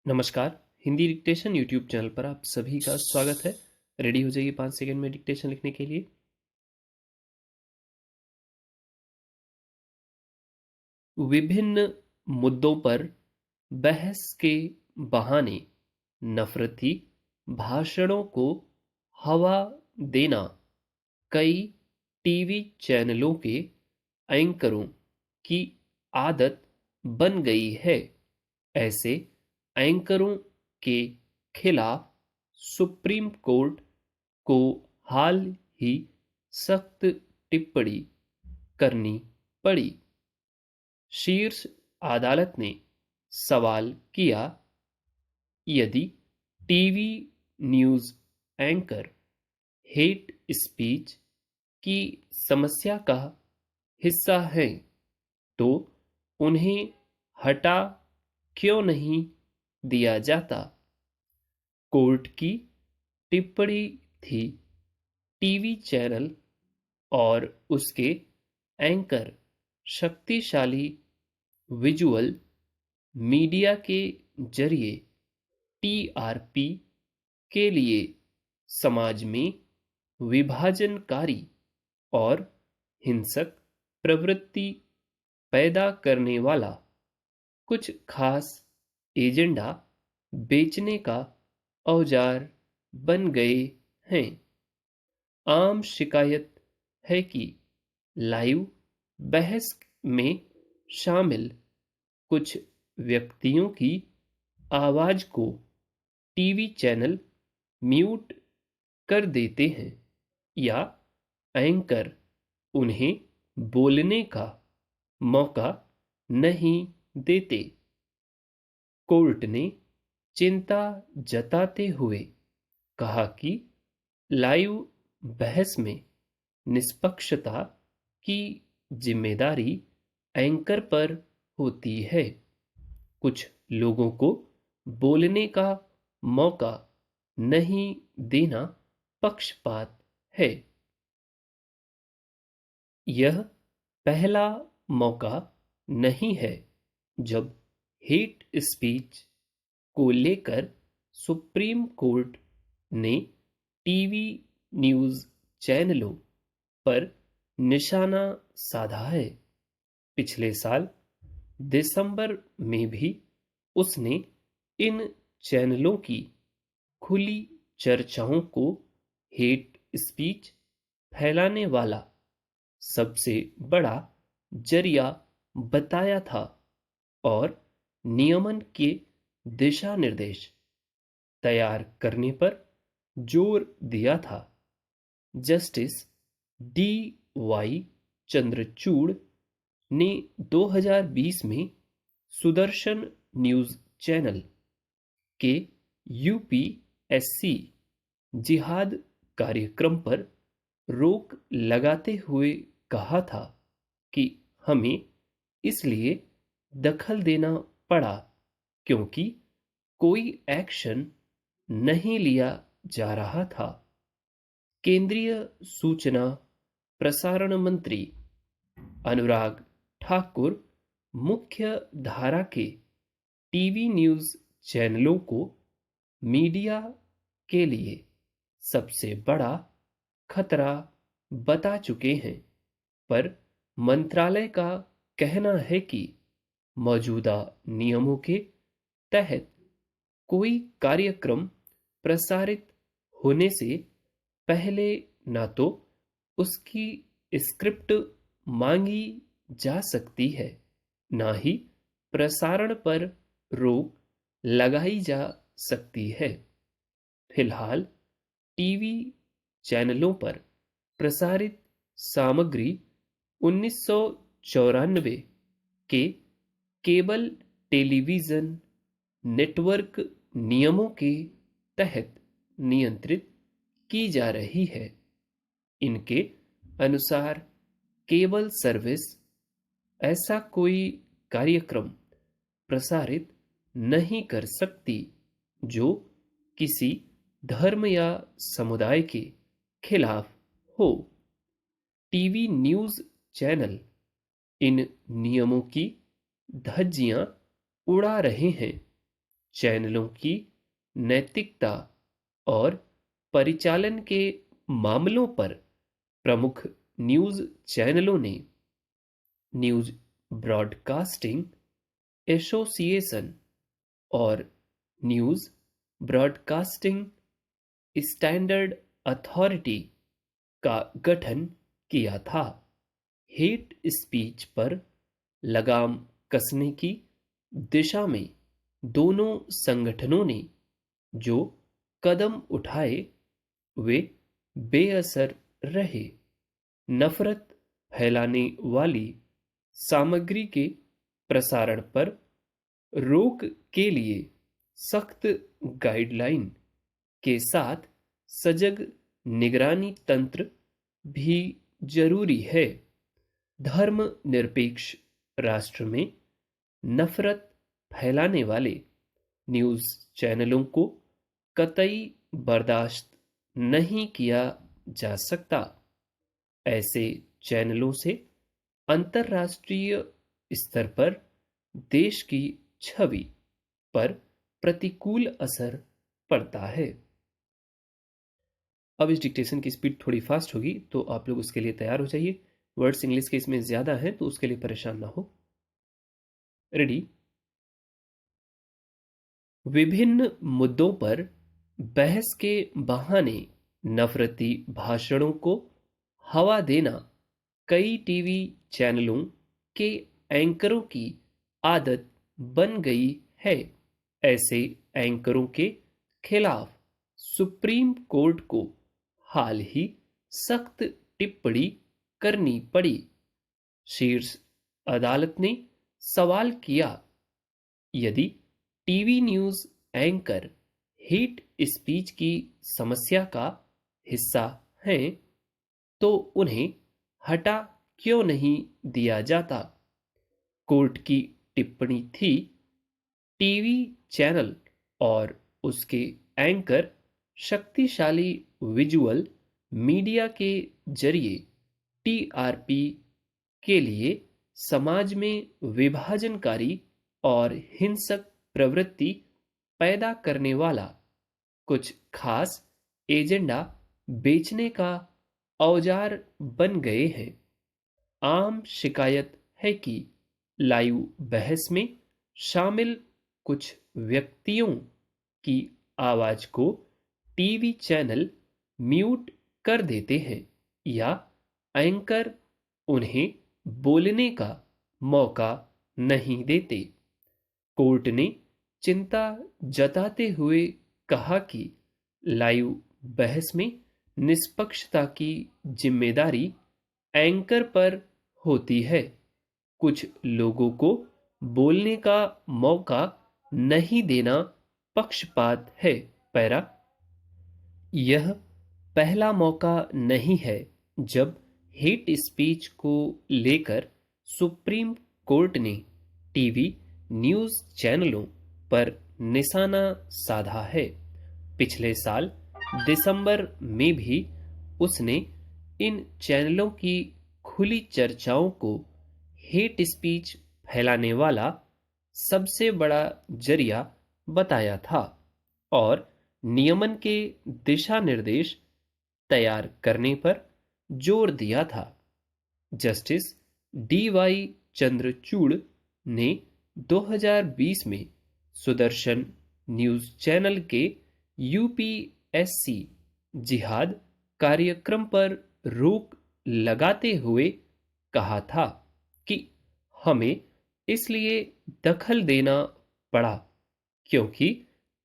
नमस्कार। Hindi dictation YouTube channel पर आप सभी का स्वागत है। रेडी हो जाइए 5 सेकंड में डिक्टेशन लिखने के लिए। विभिन्न मुद्दों पर बहस के बहाने नफरती भाषणों को हवा देना कई टीवी चैनलों के एंकरों की आदत बन गई है। ऐसे एंकरों के खिलाफ सुप्रीम कोर्ट को हाल ही सख्त टिप्पणी करनी पड़ी। शीर्ष अदालत ने सवाल किया, यदि TV news anchor hate speech की समस्या का हिस्सा हैं, तो उन्हें हटा क्यों नहीं दिया जाता? कोर्ट की टिप्पणी थी, टीवी चैनल और उसके एंकर शक्तिशाली विजुअल मीडिया के जरिए टीआरपी के लिए समाज में विभाजनकारी और हिंसक प्रवृत्ति पैदा करने वाला कुछ खास एजेंडा बेचने का औजार बन गए हैं। आम शिकायत है कि लाइव बहस में शामिल कुछ व्यक्तियों की आवाज को टीवी चैनल म्यूट कर देते हैं या एंकर उन्हें बोलने का मौका नहीं देते। कोर्ट ने चिंता जताते हुए कहा कि लाइव बहस में निष्पक्षता की जिम्मेदारी एंकर पर होती है। कुछ लोगों को बोलने का मौका नहीं देना पक्षपात है। यह पहला मौका नहीं है जब हेट स्पीच को लेकर सुप्रीम कोर्ट ने टीवी न्यूज़ चैनलों पर निशाना साधा है। पिछले साल दिसंबर में भी उसने इन चैनलों की खुली चर्चाओं को हेट स्पीच फैलाने वाला सबसे बड़ा जरिया बताया था और नियमन के दिशा निर्देश तैयार करने पर जोर दिया था। जस्टिस डी वाई चंद्रचूड़ ने 2020 में सुदर्शन न्यूज़ चैनल के यूपीएससी जिहाद कार्यक्रम पर रोक लगाते हुए कहा था कि हमें इसलिए दखल देना पड़ा क्योंकि कोई एक्शन नहीं लिया जा रहा था। केंद्रीय सूचना प्रसारण मंत्री अनुराग ठाकुर मुख्य धारा के टीवी न्यूज़ चैनलों को मीडिया के लिए सबसे बड़ा खतरा बता चुके हैं, पर मंत्रालय का कहना है कि मौजूदा नियमों के तहत कोई कार्यक्रम प्रसारित होने से पहले न तो उसकी स्क्रिप्ट मांगी जा सकती है, न ही प्रसारण पर रोक लगाई जा सकती है। फिलहाल टीवी चैनलों पर प्रसारित सामग्री 1994 के केबल टेलीविज़न नेटवर्क नियमों के तहत नियंत्रित की जा रही है। इनके अनुसार केबल सर्विस ऐसा कोई कार्यक्रम प्रसारित नहीं कर सकती जो किसी धर्म या समुदाय के खिलाफ हो। टीवी न्यूज़ चैनल इन नियमों की धज्जियां उड़ा रहे हैं। चैनलों की नैतिकता और परिचालन के मामलों पर प्रमुख न्यूज़ चैनलों ने न्यूज़ ब्रॉडकास्टिंग एसोसिएशन और न्यूज़ ब्रॉडकास्टिंग स्टैंडर्ड अथॉरिटी का गठन किया था। हेट स्पीच पर लगाम कसने की दिशा में दोनों संगठनों ने जो कदम उठाए वे बेअसर रहे। नफरत फैलाने वाली सामग्री के प्रसारण पर रोक के लिए सख्त गाइडलाइन के साथ सजग निगरानी तंत्र भी जरूरी है। धर्मनिरपेक्ष राष्ट्र में नफरत फैलाने वाले न्यूज़ चैनलों को कतई बर्दाश्त नहीं किया जा सकता। ऐसे चैनलों से अंतर्राष्ट्रीय स्तर पर देश की छवि पर प्रतिकूल असर पड़ता है। अब इस डिक्टेशन की स्पीड थोड़ी फास्ट होगी, तो आप लोग उसके लिए तैयार हो जाइए। वर्ड्स इंग्लिश के इसमें ज़्यादा हैं, तो उसके लिए परेशान ना हो। रेडी। विभिन्न मुद्दों पर बहस के बहाने नफरती भाषणों को हवा देना कई टीवी चैनलों के एंकरों की आदत बन गई है। ऐसे एंकरों के खिलाफ सुप्रीम कोर्ट को हाल ही सख्त टिप्पणी करनी पड़ी। शीर्ष अदालत ने सवाल किया, यदि TV news anchor hate speech की समस्या का हिस्सा हैं, तो उन्हें हटा क्यों नहीं दिया जाता। कोर्ट की टिप्पणी थी, टीवी चैनल और उसके एंकर शक्तिशाली विजुअल मीडिया के जरिए टीआरपी के लिए समाज में विभाजनकारी और हिंसक प्रवृत्ति पैदा करने वाला कुछ खास एजेंडा बेचने का औजार बन गए हैं। आम शिकायत है कि लाइव बहस में शामिल कुछ व्यक्तियों की आवाज को टीवी चैनल म्यूट कर देते हैं या एंकर उन्हें बोलने का मौका नहीं देते। कोर्ट ने चिंता जताते हुए कहा कि लाइव बहस में निष्पक्षता की जिम्मेदारी एंकर पर होती है। कुछ लोगों को बोलने का मौका नहीं देना पक्षपात है। पैरा, यह पहला मौका नहीं है जब हेट स्पीच को लेकर सुप्रीम कोर्ट ने टीवी न्यूज़ चैनलों पर निशाना साधा है। पिछले साल दिसंबर में भी उसने इन चैनलों की खुली चर्चाओं को हेट स्पीच फैलाने वाला सबसे बड़ा जरिया बताया था और नियमन के दिशा निर्देश तैयार करने पर जोर दिया था। Justice D.Y.. चंद्रचूड़ ने 2020 में सुदर्शन न्यूज़ चैनल के यूपीएससी जिहाद कार्यक्रम पर रोक लगाते हुए कहा था कि हमें इसलिए दखल देना पड़ा क्योंकि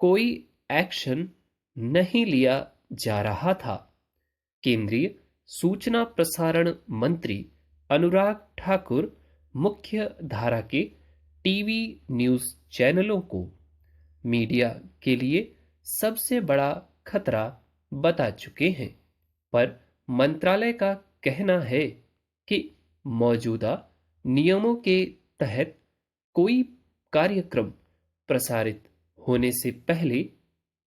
कोई एक्शन नहीं लिया जा रहा था। केंद्रीय सूचना प्रसारण मंत्री अनुराग ठाकुर मुख्य धारा के टीवी न्यूज़ चैनलों को मीडिया के लिए सबसे बड़ा खतरा बता चुके हैं, पर मंत्रालय का कहना है कि मौजूदा नियमों के तहत कोई कार्यक्रम प्रसारित होने से पहले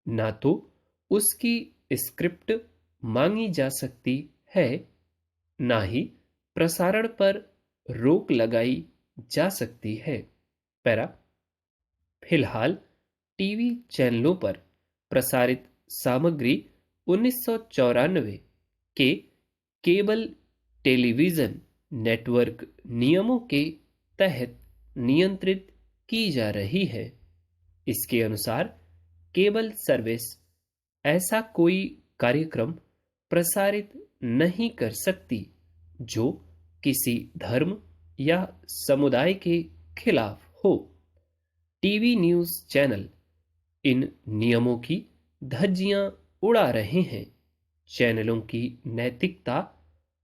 ना तो उसकी स्क्रिप्ट मांगी जा सकती है, ना ही प्रसारण पर रोक लगाई जा सकती है। पैरा, फिलहाल टीवी चैनलों पर प्रसारित सामग्री 1994 के केबल टेलीविज़न नेटवर्क नियमों के तहत नियंत्रित की जा रही है। इसके अनुसार केबल सर्विस ऐसा कोई कार्यक्रम प्रसारित नहीं कर सकती जो किसी धर्म या समुदाय के खिलाफ हो। टीवी न्यूज़ चैनल इन नियमों की धज्जियां उड़ा रहे हैं। चैनलों की नैतिकता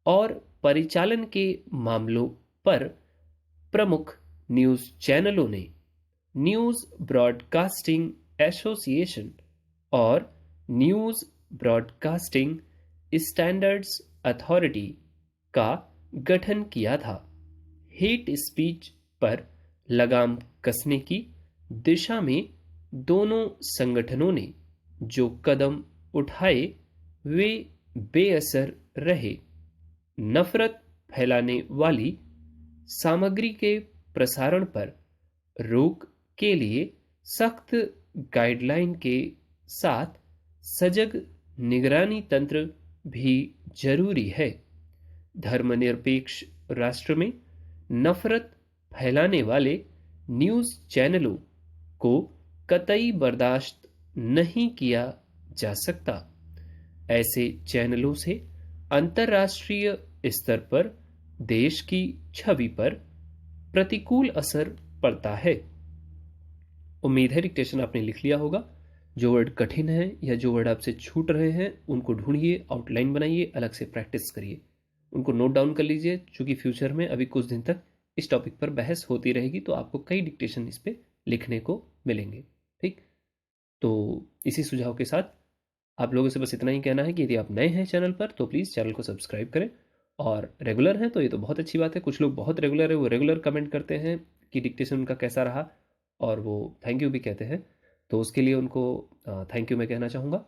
और परिचालन के मामलों पर प्रमुख न्यूज़ चैनलों ने न्यूज़ ब्रॉडकास्टिंग एसोसिएशन और न्यूज़ ब्रॉडकास्टिंग स्टैंडर्ड्स अथॉरिटी का गठन किया था। हेट स्पीच पर लगाम कसने की दिशा में दोनों संगठनों ने जो कदम उठाए वे बेअसर रहे। नफरत फैलाने वाली सामग्री के प्रसारण पर रोक के लिए सख्त गाइडलाइन के साथ सजग निगरानी तंत्र भी जरूरी है। धर्मनिरपेक्ष राष्ट्र में नफरत फैलाने वाले न्यूज़ चैनलों को कतई बर्दाश्त नहीं किया जा सकता। ऐसे चैनलों से अंतर्राष्ट्रीय स्तर पर देश की छवि पर प्रतिकूल असर पड़ता है। उम्मीद है डिक्टेशन आपने लिख लिया होगा। जो वर्ड कठिन है या जो वर्ड आपसे छूट रहे हैं उनको ढूंढिए, आउटलाइन बनाइए, अलग से प्रैक्टिस करिए, उनको नोट डाउन कर लीजिए। चूंकि फ्यूचर में अभी कुछ दिन तक इस टॉपिक पर बहस होती रहेगी तो आपको कई डिक्टेशन इस पे लिखने को मिलेंगे। ठीक, तो इसी सुझाव के साथ आप लोगों से बस इतना ही कहना है कि यदि आप नए हैं चैनल पर तो प्लीज़ चैनल को सब्सक्राइब करें, और रेगुलर हैं तो ये तो बहुत अच्छी बात है। कुछ लोग बहुत रेगुलर है, वो रेगुलर कमेंट करते हैं कि डिक्टेशन उनका कैसा रहा और वो थैंक यू भी कहते हैं, तो उसके लिए उनको थैंक यू मैं कहना चाहूँगा।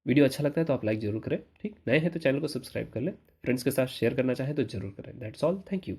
वीडियो अच्छा लगता है तो आप लाइक ज़रूर करें। ठीक, नए हैं तो चैनल को सब्सक्राइब कर लें, फ्रेंड्स के साथ शेयर करना चाहें तो ज़रूर करें। That's all, thank you.